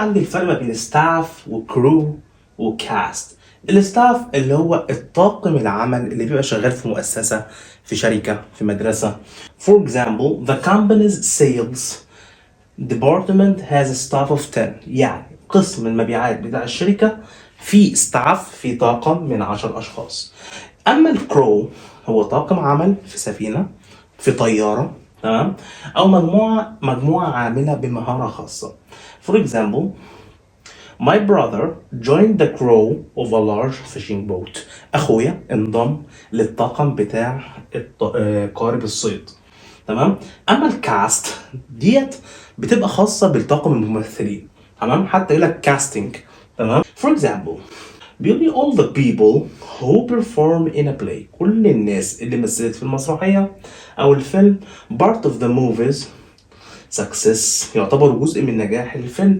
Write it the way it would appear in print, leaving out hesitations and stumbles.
عندي الفرق ما بين staff وكرو وكاست. الستاف اللي هو الطاقم العمل اللي بيبقى شغال في مؤسسة، في شركة، في مدرسة. For example, the company's sales department has a staff of 10. يعني قسم المبيعات بتاع الشركة في ستاف، في طاقم من 10 أشخاص. أما الكرو هو طاقم عمل في سفينة، في طيارة، تمام، أو مجموعة عاملة بمهارة خاصة. For example, my brother joined the crew of a large fishing boat. أخويا انضم للطاقم بتاع قارب الصيد. تمام. أما الكاست ديت بتبقى خاصة بالطاقم الممثلين. تمام. حتى يقول لك casting. تمام. For example, بيقول لي all the people who perform in a play. كل الناس اللي مثلت في المسرحية أو الفيلم part of the movie's success، يعتبر جزء من نجاح الفيلم.